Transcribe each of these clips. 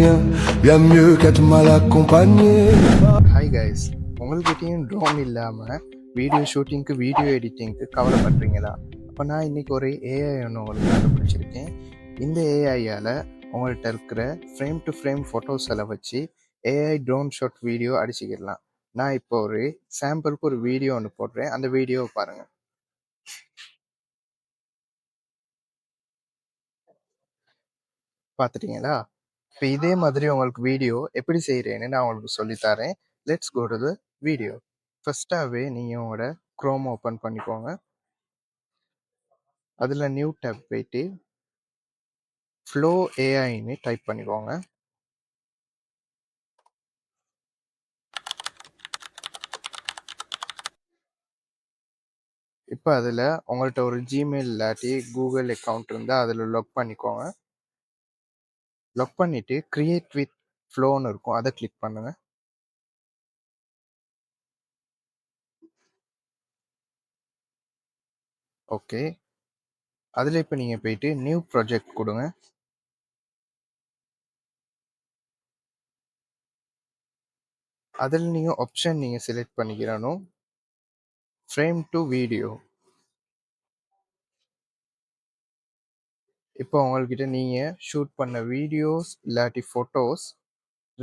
Bien mieux qu'être mal accompagné. Hi guys, உங்கள்கிட்டயும் drone இல்லாமல் video ஷூட்டிங்க்கு வீடியோ எடிட்டிங்க்கு கவலைப்படுறீங்களா? அப்போ நான் இன்றைக்கி ஒரு ஏஐ ஒன்று உங்களுக்கு கண்டுபிடிச்சிருக்கேன். இந்த ஏஐயால் உங்கள்கிட்ட இருக்கிற ஃப்ரேம் டு ஃப்ரேம் ஃபோட்டோஸெல்லாம் வச்சு ஏஐ ட்ரோன் ஷாட் வீடியோ அடிச்சுக்கிடலாம். நான் இப்போ ஒரு சாம்பிளுக்கு ஒரு வீடியோ ஒன்று போடுறேன், அந்த வீடியோவை பாருங்கள். பார்த்துட்டீங்களா? இப்போ இதே மாதிரி உங்களுக்கு வீடியோ எப்படி செய்கிறேன்னு நான் உங்களுக்கு சொல்லித்தரேன். Let's go to the video. ஃபஸ்ட்டாகவே நீங்கள் உங்களோட க்ரோம் ஓப்பன் பண்ணிக்கோங்க. அதில் நியூ டேப் போயிட்டு ஃப்ளோ ஏஐன்னு டைப் பண்ணிக்கோங்க. இப்போ அதில் உங்கள்கிட்ட ஒரு ஜிமெயில் இல்லாட்டி கூகுள் அக்கௌண்ட் இருந்தால் அதில் லாக் பண்ணிக்கோங்க. லாக் பண்ணிவிட்டு க்ரியேட் வித் ஃப்ளோன்னு இருக்கும், அதை கிளிக் பண்ணுங்கள். ஓகே, அதில் இப்போ நீங்கள் போயிட்டு நியூ ப்ராஜெக்ட் கொடுங்க. அதில் நீங்கள் ஆப்ஷன் நீங்கள் செலக்ட் பண்ணிக்கிறணும், ஃப்ரேம் டு வீடியோ. இப்போ உங்கள்கிட்ட நீங்கள் ஷூட் பண்ண வீடியோஸ் இல்லாட்டி ஃபோட்டோஸ்,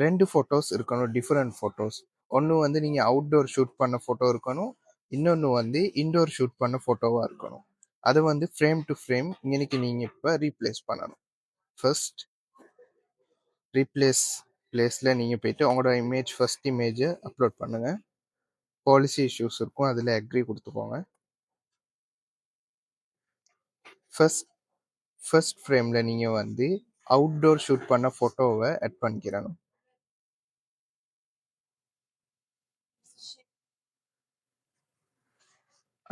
2 ஃபோட்டோஸ் இருக்கணும், டிஃப்ரெண்ட் ஃபோட்டோஸ். ஒன்று வந்து நீங்கள் அவுட்டோர் ஷூட் பண்ண ஃபோட்டோ இருக்கணும், இன்னொன்று வந்து இன்டோர் ஷூட் பண்ண ஃபோட்டோவாக இருக்கணும். அதை வந்து ஃப்ரேம் டு ஃப்ரேம் இன்னைக்கு நீங்கள் இப்போ ரீப்ளேஸ் பண்ணணும். ஃபர்ஸ்ட் ரீப்ளேஸ் பிளேஸில் நீங்கள் போயிட்டு உங்களோட ஃபர்ஸ்ட் இமேஜை அப்லோட் பண்ணுங்கள். பாலிசி இஷ்யூஸ் இருக்கும், அதில் அக்ரி கொடுத்துக்கோங்க. ஃபர்ஸ்ட் ஃப்ரேமில் நீங்கள் வந்து அவுட்டோர் ஷூட் பண்ண ஃபோட்டோவை ஆட் பண்ணிக்கிறணும்.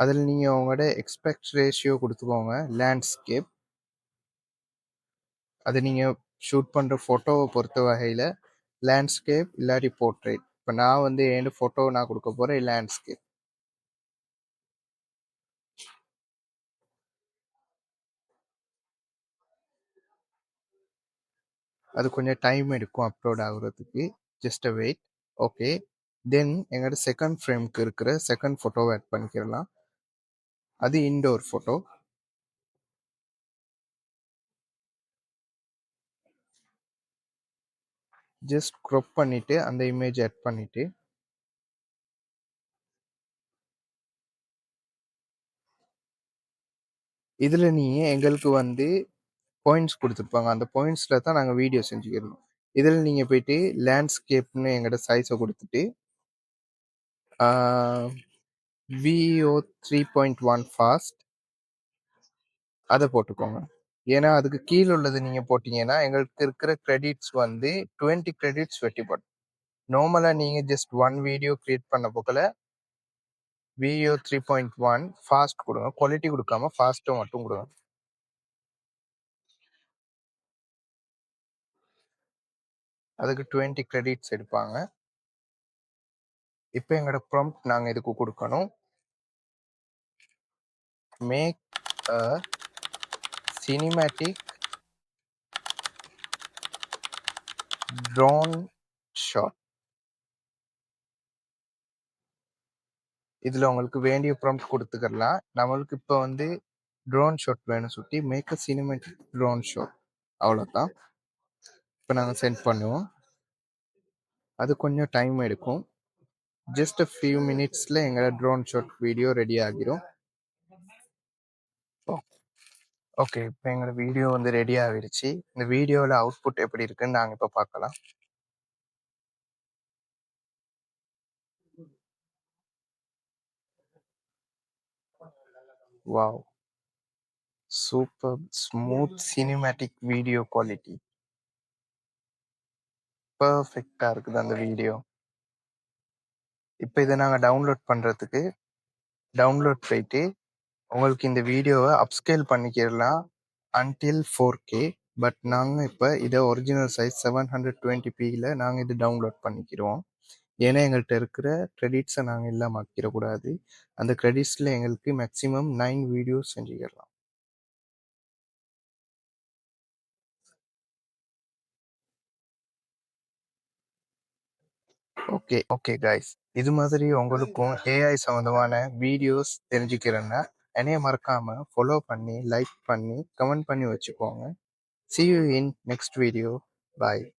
அதில் நீங்கள் உங்களோட எக்ஸ்பெக்ட் ரேஷியோ கொடுத்துக்கோங்க. லேண்ட்ஸ்கேப், அது நீங்கள் ஷூட் பண்ணுற ஃபோட்டோவை பொறுத்த வகையில் லேண்ட்ஸ்கேப் இல்லாட்டி போர்ட்ரேட். இப்போ நான் வந்து என் ஃபோட்டோவை நான் கொடுக்க போகிறேன் லேண்ட்ஸ்கேப். அது கொஞ்சம் டைம் எடுக்கும் அப்லோட் ஆகுறதுக்கு, ஜஸ்ட் வெயிட். ஓகே, தென் எங்களோட செகண்ட் ஃப்ரேம்க்கு இருக்கிற செகண்ட் ஃபோட்டோவை ஆட் பண்ணிக்கிறலாம். அது இன்டோர் ஃபோட்டோ. ஜஸ்ட் க்ராப் பண்ணிவிட்டு அந்த இமேஜ் ஆட் பண்ணிவிட்டு இதில் நீங்கள் எங்களுக்கு வந்து பாயிண்ட்ஸ் கொடுத்துருப்பாங்க, அந்த பாயிண்ட்ஸில் தான் நாங்கள் வீடியோ செஞ்சுக்கிறோம். இதில் நீங்கள் போயிட்டு லேண்ட்ஸ்கேப்னு எங்களோட சைஸை கொடுத்துட்டு VO 3.1 ஃபாஸ்ட் அதை போட்டுக்கோங்க. ஏன்னா அதுக்கு கீழே உள்ளது நீங்கள் போட்டிங்கன்னா எங்களுக்கு இருக்கிற கிரெடிட்ஸ் வந்து 20 கிரெடிட்ஸ் வெட்டிப்படும். நார்மலாக நீங்கள் ஜஸ்ட் 1 வீடியோ கிரியேட் பண்ண போக்கில் VO 3.1 ஃபாஸ்ட் கொடுங்க, குவாலிட்டி கொடுக்காம ஃபாஸ்ட்டும் மட்டும் கொடுங்க. அதுக்கு 20 கிரெடிட்ஸ் எடுப்பாங்க. இப்போ எங்களோட ப்ராம்ப்ட் நாங்கள் இதுக்கு கொடுக்கணும், make a cinematic drone shot. இதில் உங்களுக்கு வேண்டிய ப்ராம்ப்ட் கொடுத்துக்கலாம். நம்மளுக்கு இப்போ வந்து ட்ரோன் ஷாட் வேணும் சுற்றி, make a cinematic drone shot, அவ்வளோதான். இப்போ நாங்கள் சென்ட் பண்ணுவோம். அது கொஞ்சம் டைம் எடுக்கும், ஜஸ்ட் a few minutesல எங்களோட ட்ரோன் ஷாட் வீடியோ ரெடி ஆகிரும். ஓகே, இப்போ எங்களோட வீடியோ வந்து ரெடி ஆகிடுச்சு. இந்த வீடியோவில் அவுட்புட் எப்படி இருக்குன்னு நாங்கள் இப்போ பார்க்கலாம். Wow, super smooth cinematic video quality, பர்ஃபெக்டாக இருக்குது அந்த வீடியோ. இப்போ இதை நாங்கள் டவுன்லோட் பண்ணுறதுக்கு டவுன்லோட் போயிட்டு உங்களுக்கு இந்த வீடியோவை அப்ஸ்கேல் பண்ணிக்கிடலாம் அன்டில் 4K. பட் நாங்கள் இப்போ இதை ஒரிஜினல் சைஸ் 720pயில் நாங்கள் இது டவுன்லோட் பண்ணிக்கிறோம். ஏன்னா எங்கள்கிட்ட இருக்கிற கிரெடிட்ஸை நாங்கள் இல்லாமல் ஆக்கிடக்கூடாது. அந்த கிரெடிட்ஸில் எங்களுக்கு மேக்ஸிமம் 9 வீடியோஸ் செஞ்சுக்கிடலாம். Okay guys. இது மாதிரி உங்களுக்கும் ஏஐ சம்மந்தமான வீடியோஸ் தெரிஞ்சுக்கிறேன்னா என்னைய மறக்காம ஃபாலோ பண்ணி, லைக் பண்ணி, கமெண்ட் பண்ணி வச்சுக்கோங்க. See you in next video. Bye.